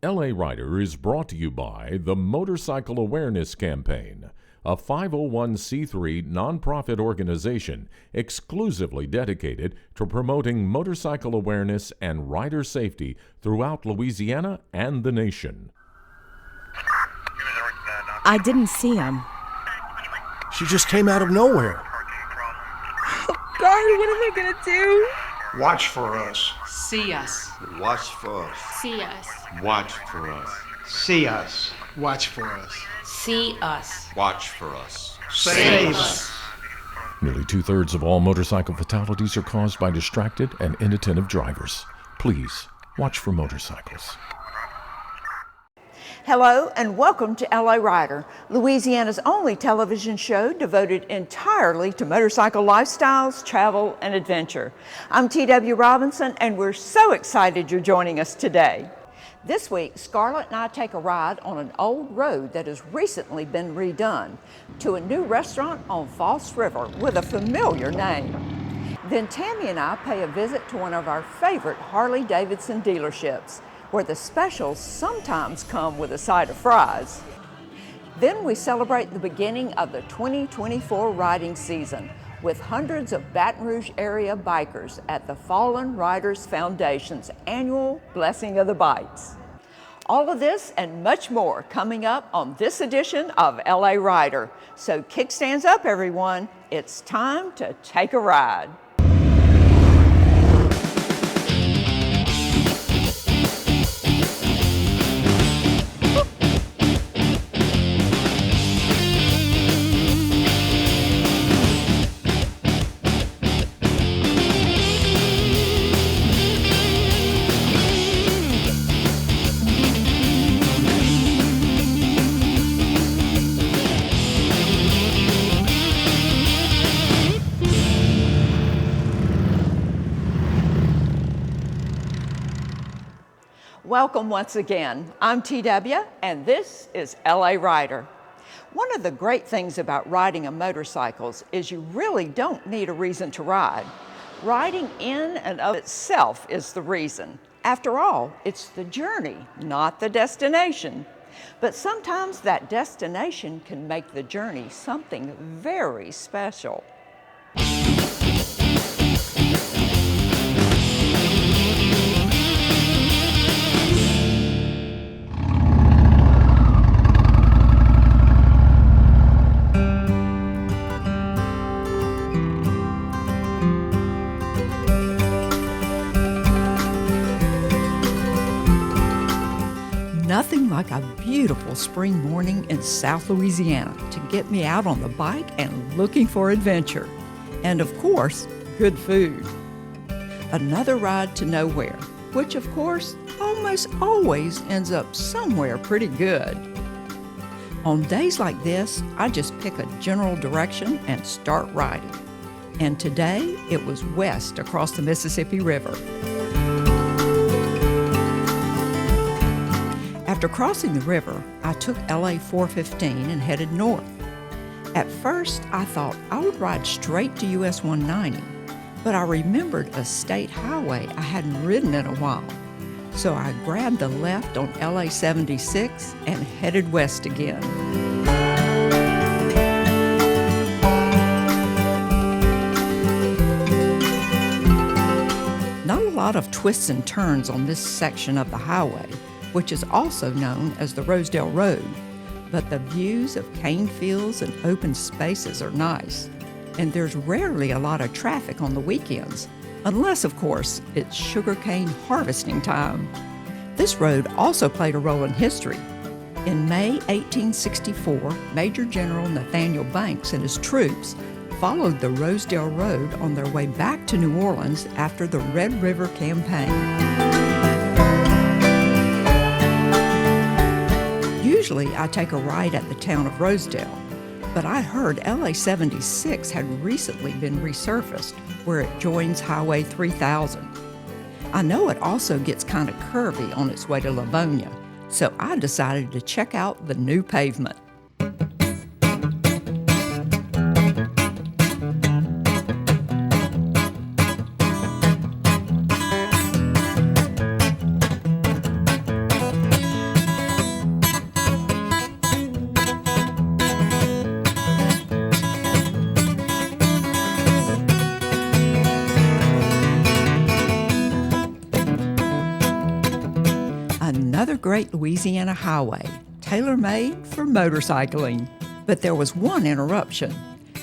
LA Rider is brought to you by the Motorcycle Awareness Campaign, a 501c3 nonprofit organization exclusively dedicated to promoting motorcycle awareness and rider safety throughout Louisiana and the nation. I didn't see him. She just came out of nowhere. Oh, God, what are they gonna do? Watch for us. See us. Watch for us. See us. Watch for us. See us. Watch for us. See us. Watch for us. Save us. Nearly two-thirds of all motorcycle fatalities are caused by distracted and inattentive drivers. Please, watch for motorcycles. Hello and welcome to LA Rider, Louisiana's only television show devoted entirely to motorcycle lifestyles, travel, and adventure. I'm T.W. Robinson and we're so excited you're joining us today. This week, Scarlett and I take a ride on an old road that has recently been redone to a new restaurant on False River with a familiar name. Then Tammi and I pay a visit to one of our favorite Harley-Davidson dealerships, where the specials sometimes come with a side of fries. Then we celebrate the beginning of the 2024 riding season with hundreds of Baton Rouge area bikers at the Fallen Riders Foundation's annual Blessing of the Bikes. All of this and much more coming up on this edition of LA Rider. So kickstands up, everyone. It's time to take a ride. Welcome once again. I'm TW and this is LA Rider. One of the great things about riding a motorcycle is you really don't need a reason to ride. Riding in and of itself is the reason. After all, it's the journey, not the destination. But sometimes that destination can make the journey something very special. Nothing like a beautiful spring morning in South Louisiana to get me out on the bike and looking for adventure. And of course, good food. Another ride to nowhere, which of course almost always ends up somewhere pretty good. On days like this, I just pick a general direction and start riding. And today, it was west across the Mississippi River. After crossing the river, I took LA 415 and headed north. At first, I thought I would ride straight to US 190, but I remembered a state highway I hadn't ridden in a while. So I grabbed a left on LA 76 and headed west again. Not a lot of twists and turns on this section of the highway, which is also known as the Rosedale Road, but the views of cane fields and open spaces are nice, and there's rarely a lot of traffic on the weekends, unless, of course, it's sugarcane harvesting time. This road also played a role in history. In May 1864, Major General Nathaniel Banks and his troops followed the Rosedale Road on their way back to New Orleans after the Red River Campaign. Usually, I take a ride at the town of Rosedale, but I heard LA 76 had recently been resurfaced where it joins Highway 3000. I know it also gets kind of curvy on its way to Livonia, so I decided to check out the new pavement. Another great Louisiana highway, tailor-made for motorcycling. But there was one interruption.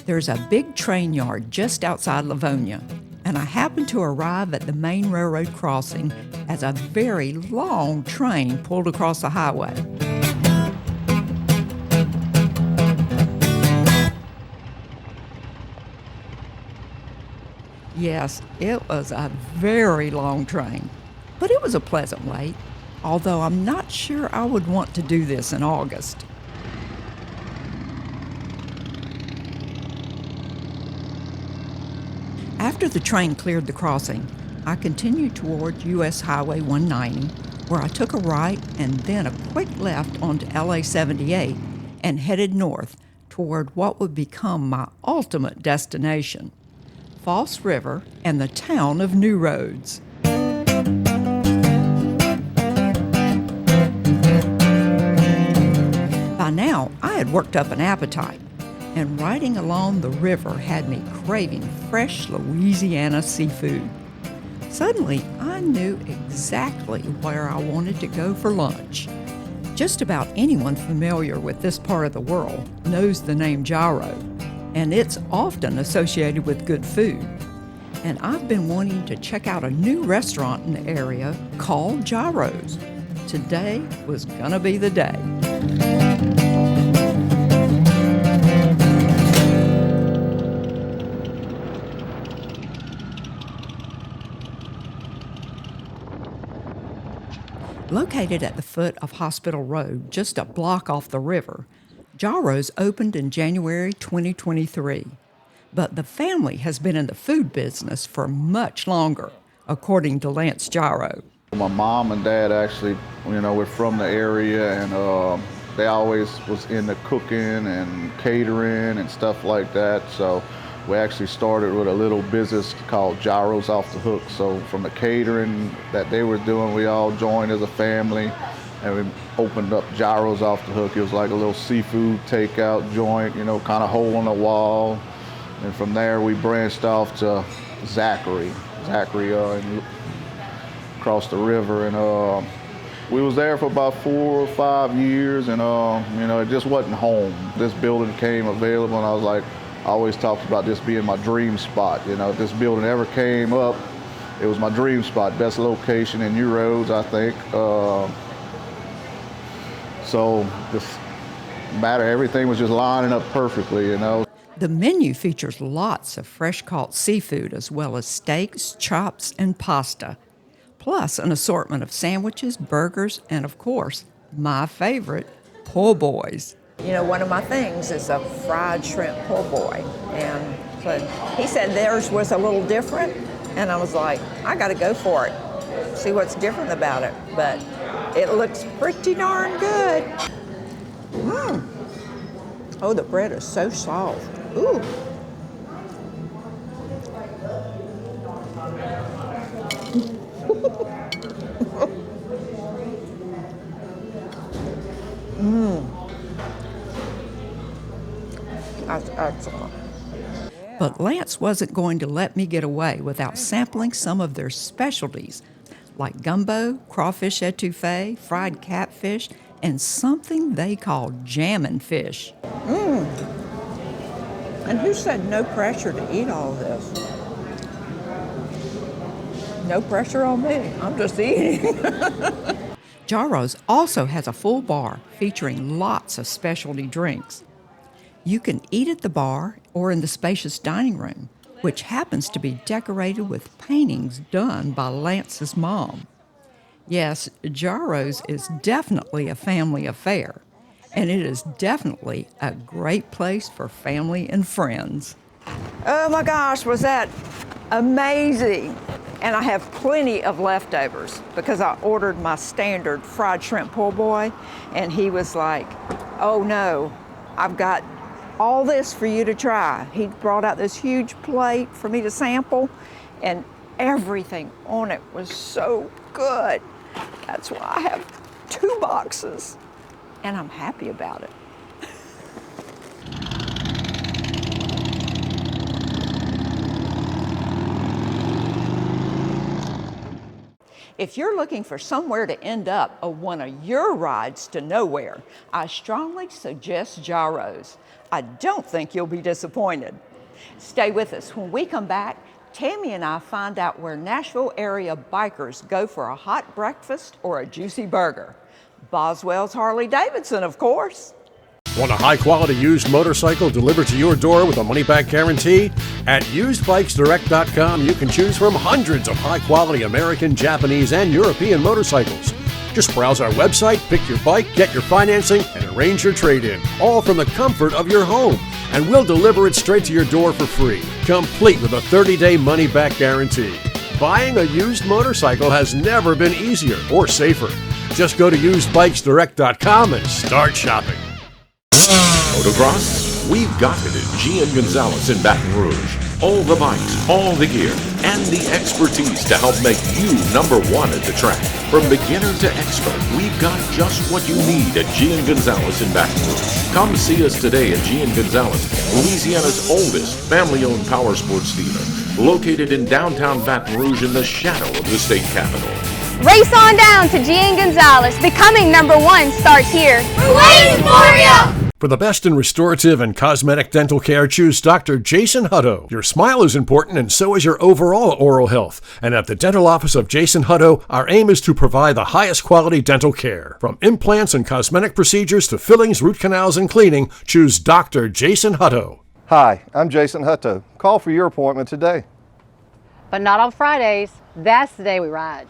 There's a big train yard just outside Livonia, and I happened to arrive at the main railroad crossing as a very long train pulled across the highway. Yes, it was a very long train, but it was a pleasant wait, although I'm not sure I would want to do this in August. After the train cleared the crossing, I continued toward U.S. Highway 190, where I took a right and then a quick left onto LA 78 and headed north toward what would become my ultimate destination, False River and the town of New Roads. By now, I had worked up an appetite, and riding along the river had me craving fresh Louisiana seafood. Suddenly, I knew exactly where I wanted to go for lunch. Just about anyone familiar with this part of the world knows the name Gyro, and it's often associated with good food. And I've been wanting to check out a new restaurant in the area called Gyro's. Today was gonna be the day. Located at the foot of Hospital Road, just a block off the river, Gyro's opened in January 2023. But the family has been in the food business for much longer, according to Lance Gyro. My mom and dad actually, we're from the area, and they always was into cooking and catering and stuff like that. So we actually started with a little business called Gyro's Off the Hook. So from the catering that they were doing, we all joined as a family, and we opened up Gyro's Off the Hook. It was like a little seafood takeout joint, kind of hole in the wall. And from there, we branched off to Zachary, across the river. And we was there for about 4 or 5 years, and it just wasn't home. This building came available, and I was like, I always talked about this being my dream spot. If this building ever came up, it was my dream spot, best location in New Roads, I think. So this matter, everything was just lining up perfectly, The menu features lots of fresh-caught seafood as well as steaks, chops, and pasta, plus an assortment of sandwiches, burgers, and of course, my favorite, po' boys. One of my things is a fried shrimp po' boy, and so he said theirs was a little different, and I was like, I gotta go for it, see what's different about it, but it looks pretty darn good. Oh, the bread is so soft. Ooh. That's excellent. But Lance wasn't going to let me get away without sampling some of their specialties, like gumbo, crawfish etouffee, fried catfish, and something they call jammin' fish. And who said no pressure to eat all of this? No pressure on me. I'm just eating. Gyro's also has a full bar featuring lots of specialty drinks. You can eat at the bar or in the spacious dining room, which happens to be decorated with paintings done by Lance's mom. Yes, Gyro's is definitely a family affair, and it is definitely a great place for family and friends. Oh my gosh, was that amazing! And I have plenty of leftovers because I ordered my standard fried shrimp po' boy, and he was like, oh no, I've got all this for you to try. He brought out this huge plate for me to sample, and everything on it was so good. That's why I have 2 boxes, and I'm happy about it. If you're looking for somewhere to end up on one of your rides to nowhere, I strongly suggest Gyro's. I don't think you'll be disappointed. Stay with us. When we come back, Tammy and I find out where Nashville area bikers go for a hot breakfast or a juicy burger. Boswell's Harley-Davidson, of course. Want a high-quality used motorcycle delivered to your door with a money-back guarantee? At usedbikesdirect.com, you can choose from hundreds of high-quality American, Japanese, and European motorcycles. Just browse our website, pick your bike, get your financing, and arrange your trade-in, all from the comfort of your home. And we'll deliver it straight to your door for free, complete with a 30-day money-back guarantee. Buying a used motorcycle has never been easier or safer. Just go to usedbikesdirect.com and start shopping. Motocross? We've got it at G & Gonzalez in Baton Rouge. All the bikes, all the gear, and the expertise to help make you number one at the track. From beginner to expert, we've got just what you need at G & Gonzalez in Baton Rouge. Come see us today at G & Gonzalez, Louisiana's oldest family-owned power sports dealer, located in downtown Baton Rouge in the shadow of the state capitol. Race on down to G & Gonzalez. Becoming number one starts here. We're waiting for you! For the best in restorative and cosmetic dental care, choose Dr. Jason Hutto. Your smile is important, and so is your overall oral health. And at the dental office of Jason Hutto, our aim is to provide the highest quality dental care. From implants and cosmetic procedures to fillings, root canals, and cleaning, choose Dr. Jason Hutto. Hi, I'm Jason Hutto. Call for your appointment today. But not on Fridays. That's the day we ride.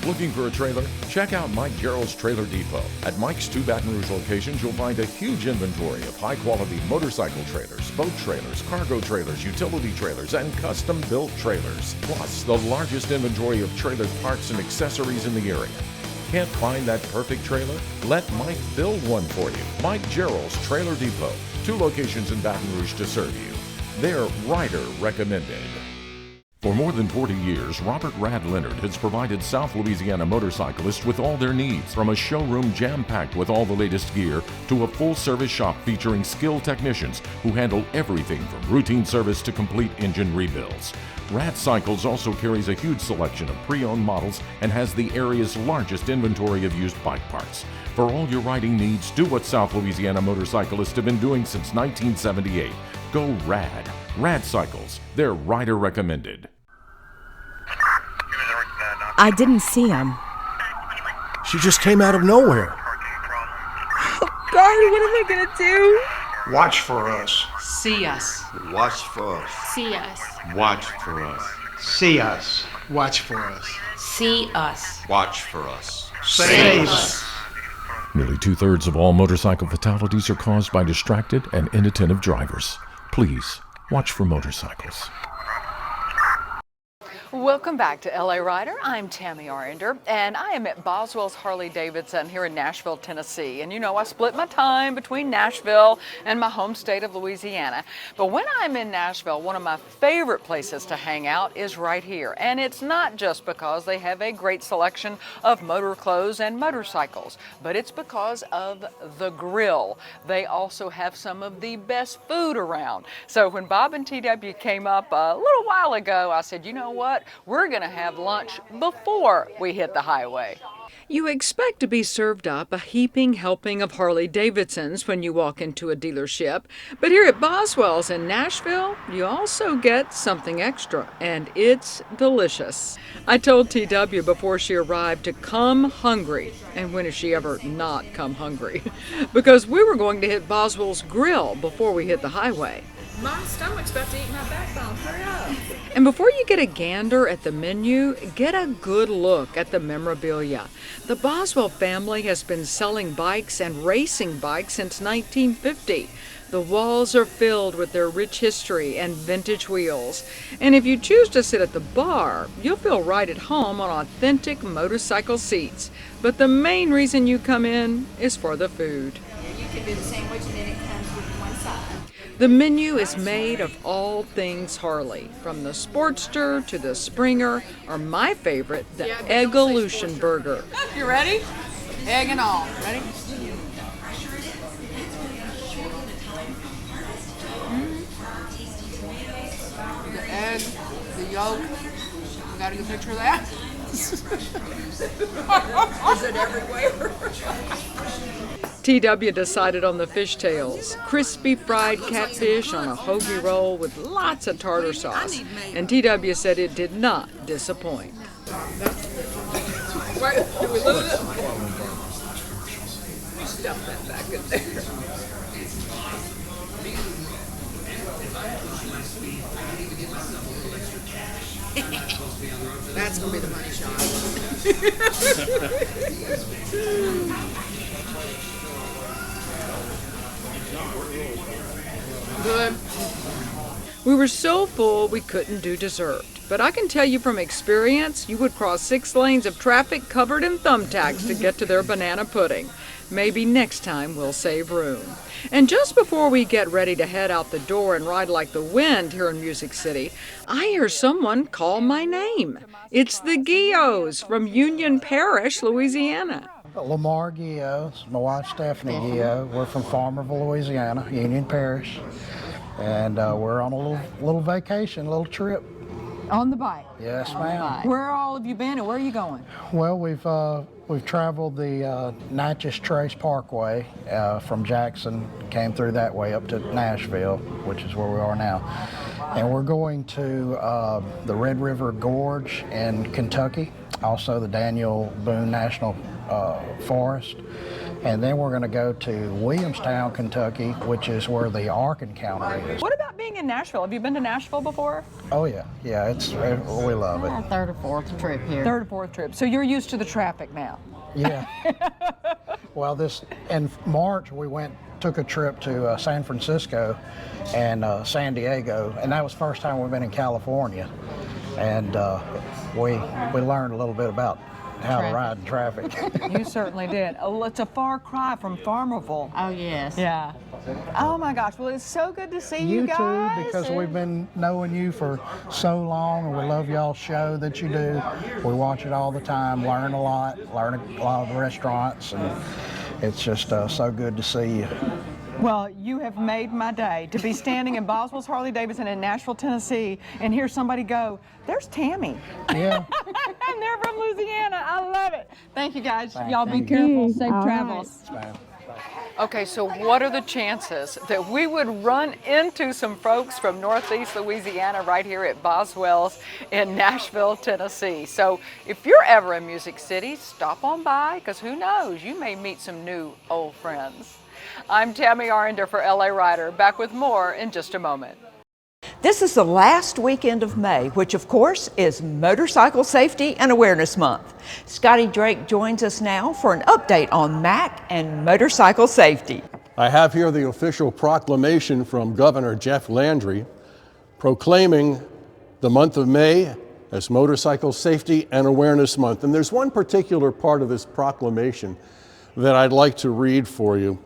Looking for a trailer? Check out Mike Gerald's Trailer Depot. At Mike's 2 Baton Rouge locations, you'll find a huge inventory of high-quality motorcycle trailers, boat trailers, cargo trailers, utility trailers, and custom-built trailers. Plus, the largest inventory of trailer parts and accessories in the area. Can't find that perfect trailer? Let Mike build one for you. Mike Gerald's Trailer Depot. 2 locations in Baton Rouge to serve you. They're rider recommended. For more than 40 years, Robert Rad Leonard has provided South Louisiana motorcyclists with all their needs, from a showroom jam-packed with all the latest gear to a full-service shop featuring skilled technicians who handle everything from routine service to complete engine rebuilds. Rad Cycles also carries a huge selection of pre-owned models and has the area's largest inventory of used bike parts. For all your riding needs, do what South Louisiana motorcyclists have been doing since 1978. Go Rad. Rad Cycles. They're rider recommended. I didn't see him. She just came out of nowhere. Oh, God, what am I gonna do? Watch for us. See us. Watch for us. See us. Watch for us. See us. Watch for us. See us. Watch for us. Save us. Nearly 2/3 of all motorcycle fatalities are caused by distracted and inattentive drivers. Please, watch for motorcycles. Welcome back to LA Rider. I'm Tammi Arender, and I am at Boswell's Harley-Davidson here in Nashville, Tennessee. And you know, I split my time between Nashville and my home state of Louisiana. But when I'm in Nashville, one of my favorite places to hang out is right here. And it's not just because they have a great selection of motor clothes and motorcycles, but it's because of the grill. They also have some of the best food around. So when Bob and TW came up a little while ago, I said, you know what? We're going to have lunch before we hit the highway. You expect to be served up a heaping helping of Harley-Davidsons when you walk into a dealership, but here at Boswell's in Nashville, you also get something extra, and it's delicious. I told TW before she arrived to come hungry, and when has she ever not come hungry? Because we were going to hit Boswell's Grill before we hit the highway. My stomach's about to eat my backbone. Hurry up. And before you get a gander at the menu, get a good look at the memorabilia. The Boswell family has been selling bikes and racing bikes since 1950. The walls are filled with their rich history and vintage wheels. And if you choose to sit at the bar, you'll feel right at home on authentic motorcycle seats. But the main reason you come in is for the food. You can do the sandwich and then it comes with one side. The menu is made of all things Harley, from the Sportster to the Springer, or my favorite, the Eggolution Burger. You ready? Egg and all. Ready? yoke. You got a good picture of that? Is it everywhere? TW decided on the fishtails, crispy fried catfish on a hoagie roll with lots of tartar sauce. And TW said it did not disappoint. Wait, did we lose it? We stuffed that back in there. That's gonna be the money shot. Good. We were so full we couldn't do dessert. But I can tell you from experience, you would cross 6 lanes of traffic covered in thumbtacks to get to their banana pudding. Maybe next time we'll save room. And just before we get ready to head out the door and ride like the wind here in Music City, I hear someone call my name. It's the Gyros from Union Parish, Louisiana. Lamar Gyro, my wife Stephanie Gyro. We're from Farmerville, Louisiana, Union Parish. And we're on a little vacation, a little trip. On the bike? Yes, ma'am. Where all have you been and where are you going? Well, we've traveled the Natchez Trace Parkway from Jackson, came through that way up to Nashville, which is where we are now. And we're going to the Red River Gorge in Kentucky, also the Daniel Boone National Forest. And then we're going to go to Williamstown, Kentucky, which is where the Ark Encounter is. What about being in Nashville? Have you been to Nashville before? Oh yeah, we love it. Our third or fourth trip here. Third or fourth trip. So you're used to the traffic now? Yeah. Well, in March we took a trip to San Francisco and San Diego, and that was the first time we've been in California, and we learned a little bit about how to ride in traffic. You certainly did. Oh, it's a far cry from Farmerville. Oh, yes. Yeah. Oh my gosh, well it's so good to see you guys. You too, because we've been knowing you for so long, and we love y'all's show that you do. We watch it all the time, learn a lot of the restaurants, and it's just so good to see you. Well, you have made my day to be standing in Boswell's Harley-Davidson in Nashville, Tennessee, and hear somebody go, there's Tammy. Yeah. And they're from Louisiana. I love it. Thank you guys. Y'all be Thank careful. you. Safe travels. Right. Okay, so what are the chances that we would run into some folks from Northeast Louisiana right here at Boswell's in Nashville, Tennessee? So if you're ever in Music City, stop on by, because who knows, you may meet some new old friends. I'm Tammi Arender for LA Rider, back with more in just a moment. This is the last weekend of May, which of course is Motorcycle Safety and Awareness Month. Scotty Drake joins us now for an update on MAC and motorcycle safety. I have here the official proclamation from Governor Jeff Landry proclaiming the month of May as Motorcycle Safety and Awareness Month. And there's one particular part of this proclamation that I'd like to read for you.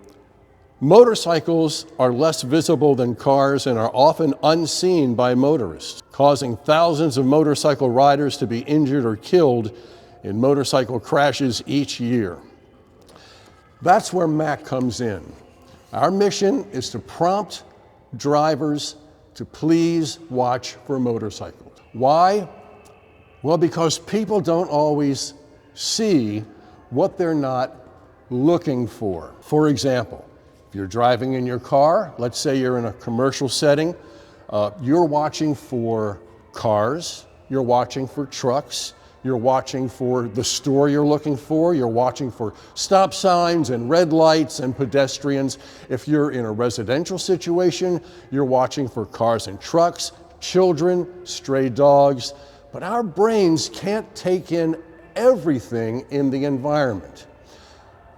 Motorcycles are less visible than cars and are often unseen by motorists, causing thousands of motorcycle riders to be injured or killed in motorcycle crashes each year. That's where MAC comes in. Our mission is to prompt drivers to please watch for motorcycles. Why? Well, because people don't always see what they're not looking for. For example, if you're driving in your car, let's say you're in a commercial setting, you're watching for cars, you're watching for trucks, you're watching for the store you're looking for, you're watching for stop signs and red lights and pedestrians. If you're in a residential situation, you're watching for cars and trucks, children, stray dogs. But our brains can't take in everything in the environment.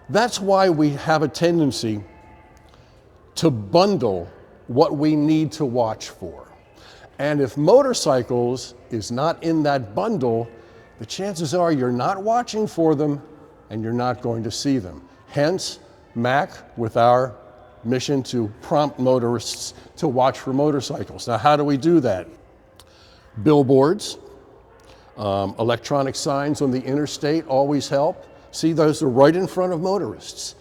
That's why we have a tendency to bundle what we need to watch for. And if motorcycles is not in that bundle, the chances are you're not watching for them and you're not going to see them. Hence, MAC, with our mission to prompt motorists to watch for motorcycles. Now, how do we do that? Billboards, electronic signs on the interstate always help. See, those are right in front of motorists.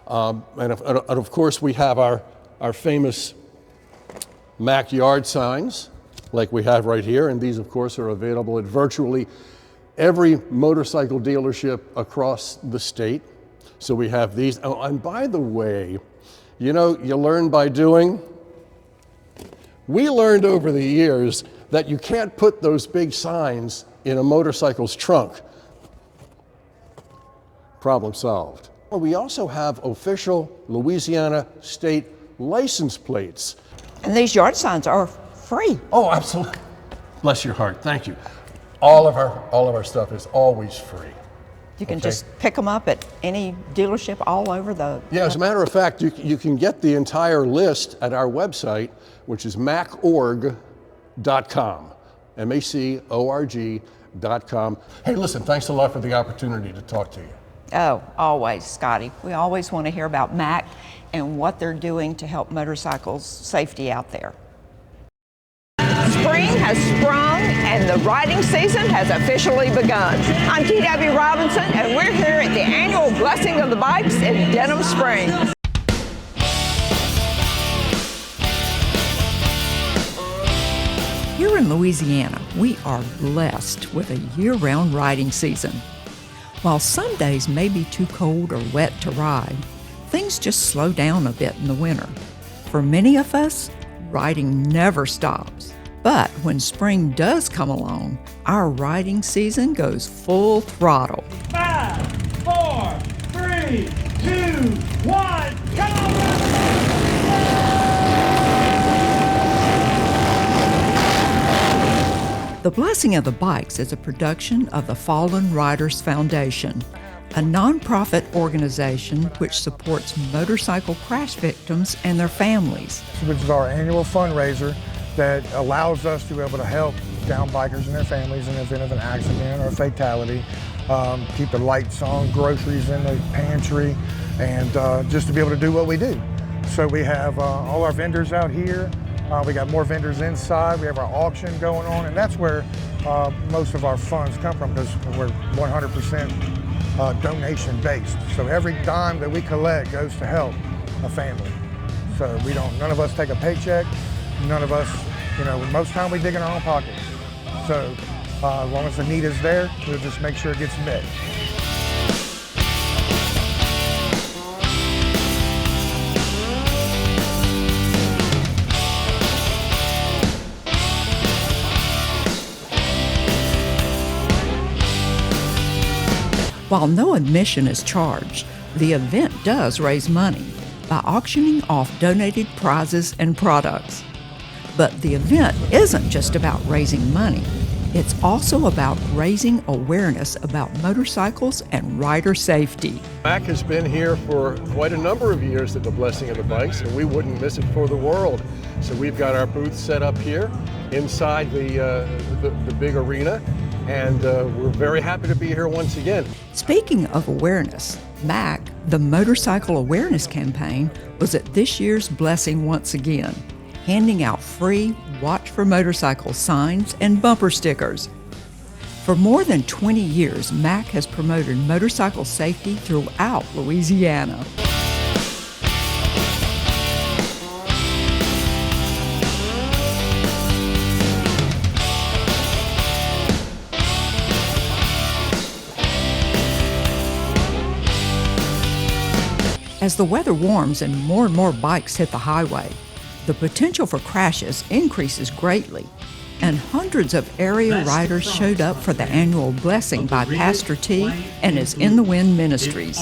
And of course, we have our famous MAC yard signs like we have right here, and these of course are available at virtually every motorcycle dealership across the state. So we have these. Oh, and by the way, you know, you learn by doing. We learned over the years that you can't put those big signs in a motorcycle's trunk. Problem solved. Well, we also have official Louisiana state license plates. And these yard signs are free. Oh, absolutely. Bless your heart. Thank you. All of our stuff is always free. You can just pick them up at any dealership all over the... Yeah, as a matter of fact, you can get the entire list at our website, which is macorg.com, MACORG.com. Hey, listen, thanks a lot for the opportunity to talk to you. Oh, always, Scotty. We always want to hear about MAC and what they're doing to help motorcycles safety out there. Spring has sprung and the riding season has officially begun. I'm T.W. Robinson and we're here at the annual Blessing of the Bikes in Denham Springs. Here in Louisiana, we are blessed with a year-round riding season. While some days may be too cold or wet to ride, things just slow down a bit in the winter. For many of us, riding never stops. But when spring does come along, our riding season goes full throttle. 5, 4, 3, 2, 1, go! The Blessing of the Bikes is a production of the Fallen Riders Foundation, a nonprofit organization which supports motorcycle crash victims and their families. Which is our annual fundraiser that allows us to be able to help down bikers and their families in the event of an accident or a fatality, keep the lights on, groceries in the pantry, and just to be able to do what we do. So we have all our vendors out here. We got more vendors inside. We have our auction going on, and that's where most of our funds come from because we're 100% donation based. So every dime that we collect goes to help a family. So none of us take a paycheck. None of us, most time we dig in our own pocket. So as long as the need is there, we'll just make sure it gets met. While no admission is charged, the event does raise money by auctioning off donated prizes and products. But the event isn't just about raising money. It's also about raising awareness about motorcycles and rider safety. MAC has been here for quite a number of years at the Blessing of the Bikes, and we wouldn't miss it for the world. So we've got our booth set up here inside the big arena, and we're very happy to be here once again. Speaking of awareness, MAC, the Motorcycle Awareness Campaign, was at this year's Blessing once again, handing out free Watch for Motorcycle signs and bumper stickers. For more than 20 years, MAC has promoted motorcycle safety throughout Louisiana. As the weather warms and more bikes hit the highway, the potential for crashes increases greatly, and hundreds of area riders showed up for the annual Blessing by Pastor T and his In the Wind Ministries.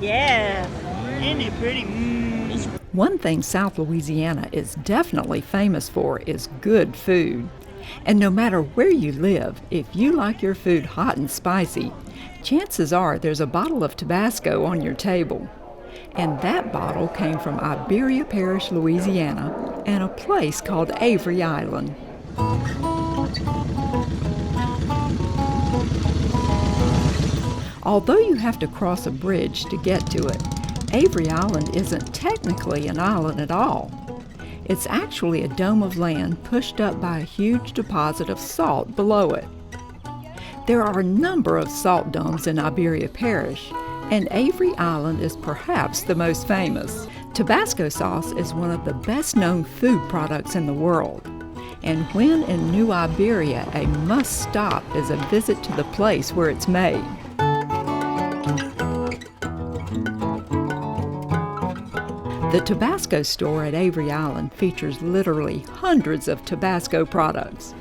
Yeah, isn't it pretty? One thing South Louisiana is definitely famous for is good food. And no matter where you live, if you like your food hot and spicy, chances are there's a bottle of Tabasco on your table. And that bottle came from Iberia Parish, Louisiana, and a place called Avery Island. Although you have to cross a bridge to get to it, Avery Island isn't technically an island at all. It's actually a dome of land pushed up by a huge deposit of salt below it. There are a number of salt domes in Iberia Parish, and Avery Island is perhaps the most famous. Tabasco sauce is one of the best-known food products in the world, and when in New Iberia, a must-stop is a visit to the place where it's made. The Tabasco store at Avery Island features literally hundreds of Tabasco products.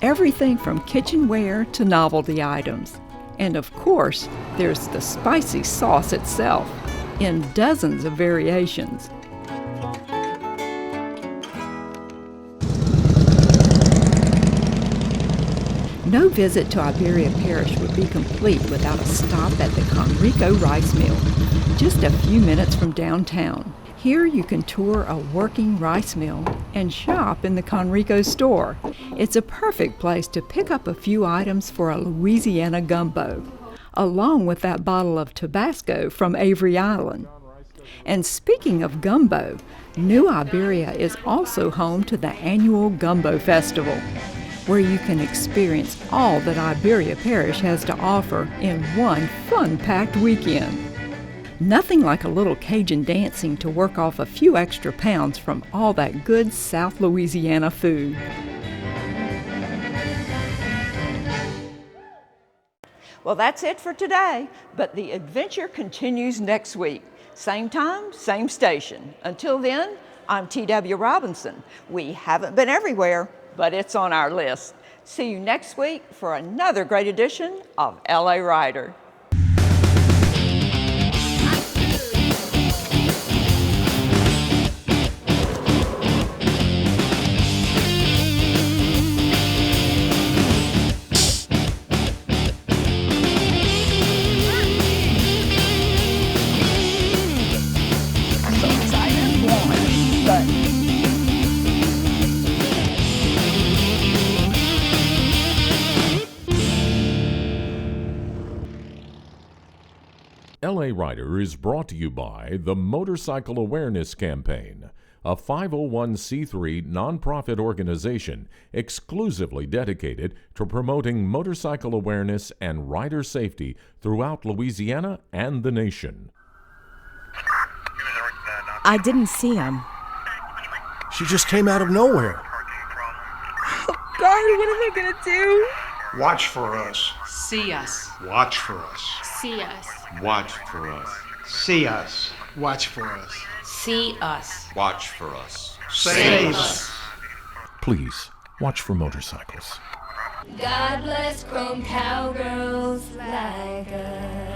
Everything from kitchenware to novelty items. And of course, there's the spicy sauce itself, in dozens of variations. No visit to Iberia Parish would be complete without a stop at the Conrico Rice Mill, just a few minutes from downtown. Here you can tour a working rice mill and shop in the Conrico store. It's a perfect place to pick up a few items for a Louisiana gumbo, along with that bottle of Tabasco from Avery Island. And speaking of gumbo, New Iberia is also home to the annual Gumbo Festival, where you can experience all that Iberia Parish has to offer in one fun-packed weekend. Nothing like a little Cajun dancing to work off a few extra pounds from all that good South Louisiana food. Well, that's it for today, but the adventure continues next week. Same time, same station. Until then, I'm T.W. Robinson. We haven't been everywhere, but it's on our list. See you next week for another great edition of LA Rider. LA Rider is brought to you by the Motorcycle Awareness Campaign, a 501c3 nonprofit organization exclusively dedicated to promoting motorcycle awareness and rider safety throughout Louisiana and the nation. I didn't see him. She just came out of nowhere. Oh, God, what am I gonna do? Watch for us. See us. Watch for us. See us. Watch for us. See us. Watch for us. See us. Watch for us. Save us. Please, watch for motorcycles. God bless chrome cowgirls like us.